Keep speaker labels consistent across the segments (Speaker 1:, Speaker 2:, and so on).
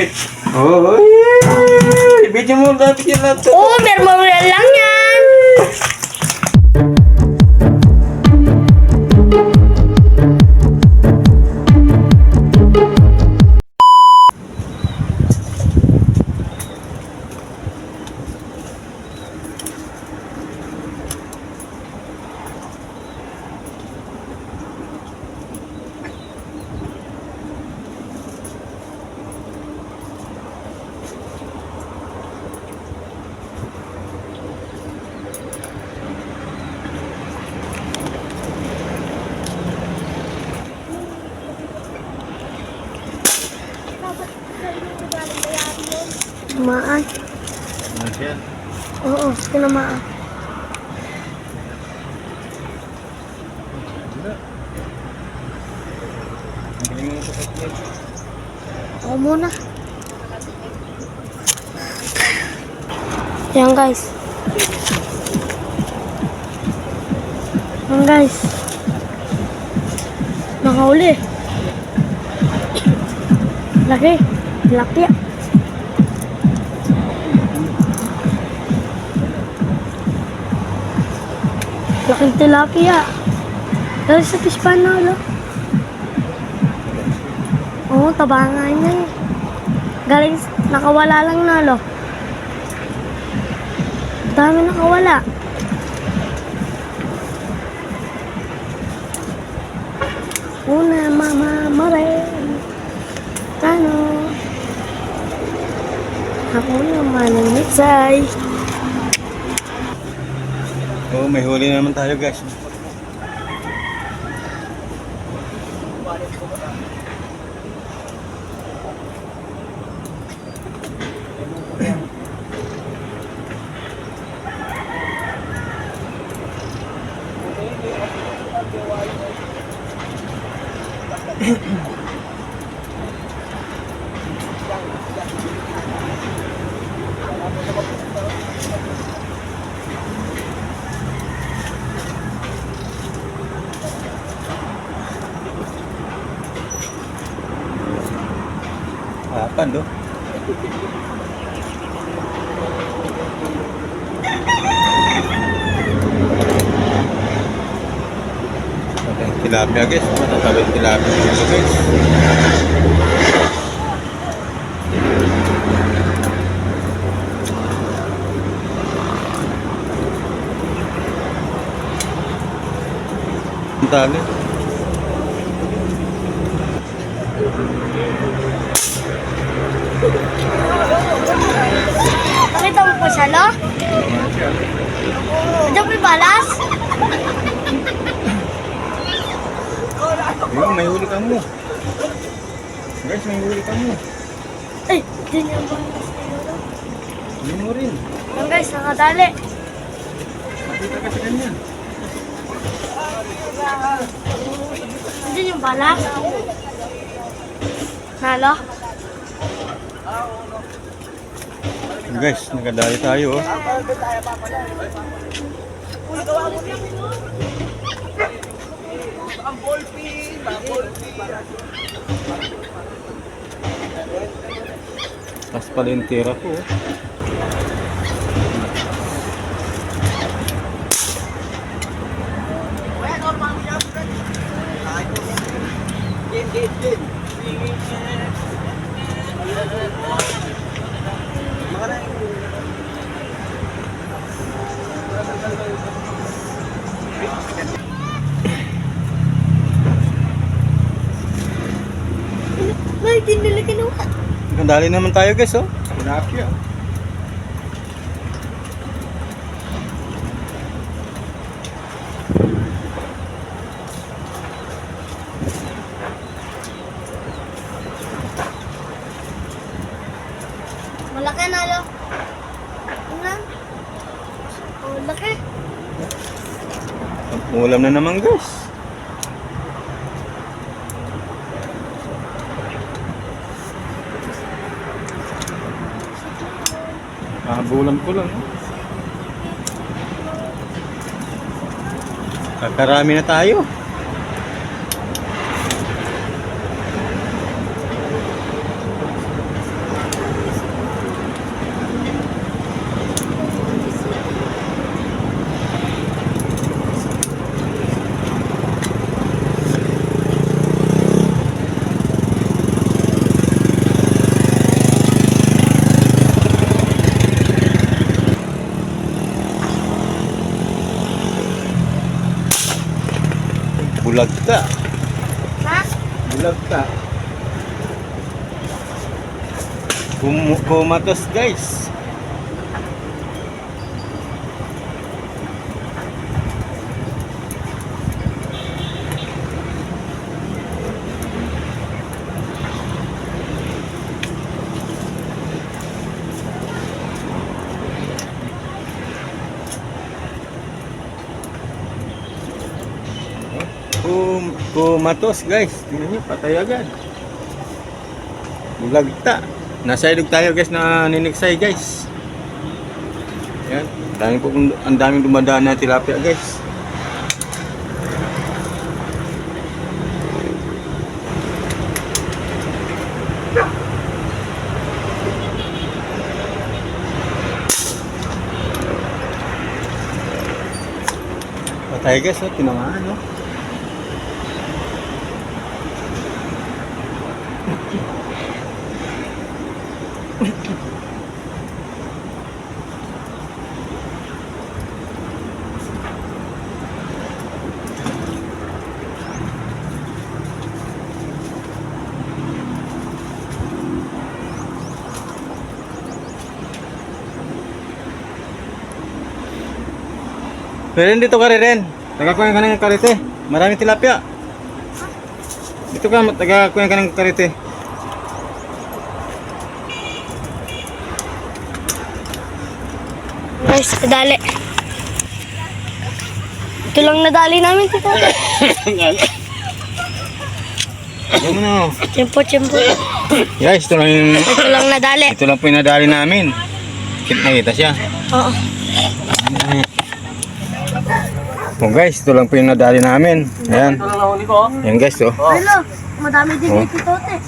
Speaker 1: Oh, video mo dapat yung laptop.
Speaker 2: Oo, memorial lang yan. Tumaan.
Speaker 1: Masyan.
Speaker 2: Oo, tinamaan.
Speaker 1: Galing mo sa kapit.
Speaker 2: Ako muna. Yan guys. Yan guys. Nakahuli. Laki. Laki. Laking tilapia. Dahil sa fish pan na, no? Oo, taba nga niya eh. Galing, nakawala lang na, lo. Dami nakawala. Una, mama, mare. Ano? Ako naman ang mitsay.
Speaker 1: Oh, may huli naman tayo, guys. Apan, do. Tilapia, guys. Matatawag tilapia dito, guys. Ang dami.
Speaker 2: Nakita mo po siya, lo? Diyan may balas?
Speaker 1: Ayun, may huli ka mo. Guys, may huli ka mo.
Speaker 2: Ay, dyan yung balas.
Speaker 1: Hindi mo rin.
Speaker 2: Yan guys, nakadali.
Speaker 1: Nakita ka sa kanya.
Speaker 2: Dyan yung balas. Nalo?
Speaker 1: Guys, nakadali tayo, oh. Tas pala yung tira ko, oh.
Speaker 2: Ay, di nila kinuha.
Speaker 1: Nakadali naman tayo, guys, oh. Tilapia.
Speaker 2: Malaki na, lo. Ano? Oh, laki.
Speaker 1: Ulam na naman, guys. Bulan ko lang. Kakarami na tayo. Bulag ka.
Speaker 2: Ha?
Speaker 1: Bulag ka. Kumatos guys. Kumatos guys. Tingnan nyo, patay agad. Bulagta. Nasa ilog tayo guys na niniksay guys. Yan. Ang daming dumadaan na tilapia guys. Patay guys, oh, tinamaan no. Ren, dito ka rin. Tagakuha ka ng karite. Maraming tilapia. Dito ka, tagakuha ka ng karite.
Speaker 2: Guys, nadali. Ito lang nadali namin, tito.
Speaker 1: Ayan mo na.
Speaker 2: Tiyempo.
Speaker 1: Guys, ito lang
Speaker 2: nadali.
Speaker 1: ito lang po yung nadali namin. Nakita siya.
Speaker 2: Oo.
Speaker 1: Oh guys, ito lang po yung nadali namin. Ayan. Ayan guys, oh.
Speaker 2: Hello, madami din kay Tito Te.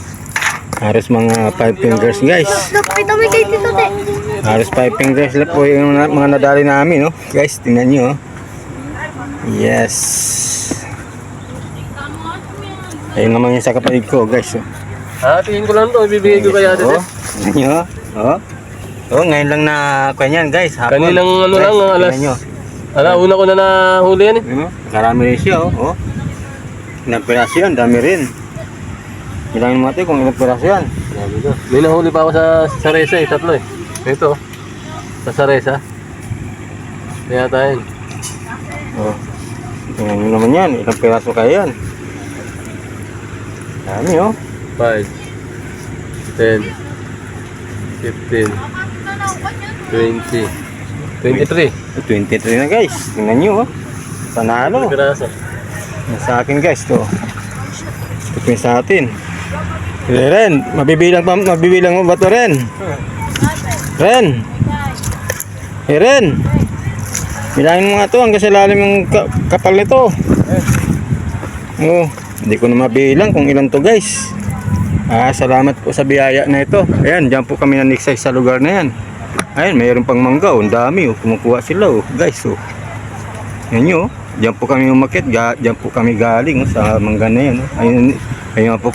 Speaker 1: Halos mga 5 fingers guys.
Speaker 2: Nakita mo kay Tito Te.
Speaker 1: Halos 5 fingers lang po yung mga nadali namin, oh. Guys, tingnan nyo, oh. Yes. Ayun naman yung sa kapatid ko, guys, oh.
Speaker 3: Tingin ko lang to, ibibigay ko kaya dito.
Speaker 1: Oh, tingnan nyo, oh. Oh, ngayon lang na kanyan, guys. Hapon.
Speaker 3: Kaninang ano lang,
Speaker 1: Guys,
Speaker 3: alas.
Speaker 1: tingnan nyo.
Speaker 3: Una ko na nahuli yan eh.
Speaker 1: Ano? Karami rin siya, oh. Oh. Ilang piraso yan, dami rin. Bilangin mo natin kung ilang piraso yan.
Speaker 3: Grabe to. May nahuli pa ako sa Saresa eh, 3 eh. Ito, sa Saresa. Kaya tayo.
Speaker 1: Oh. Tingnan nyo naman yan, ilang piraso kaya yan. Dami, oh.
Speaker 3: 5, 10, 15, 20, 23.
Speaker 1: 23 na guys. Tingnan nyo, oh. Panalo.
Speaker 3: Piraso.
Speaker 1: Yan sa akin guys, to. Ito po yung sa atin. Ren, mabibilang mo ba to, Ren? Ren. Hey, Ren. Bilangin mo nga to hanggang sa lalim yung kapal nito. Oh, hindi ko na mabilang kung ilan to guys. Salamat po sa biyaya na ito. Ayan, dyan po kami naniksay sa lugar na yan. Ayan, mayroon pang mangga, oh. Ang dami, oh. Kumukuha sila, oh. Guys, oh. Yan nyo, oh. Diyan po kami umakit, diyan po kami galing, oh, sa mangga na yan, oh. Ayun po.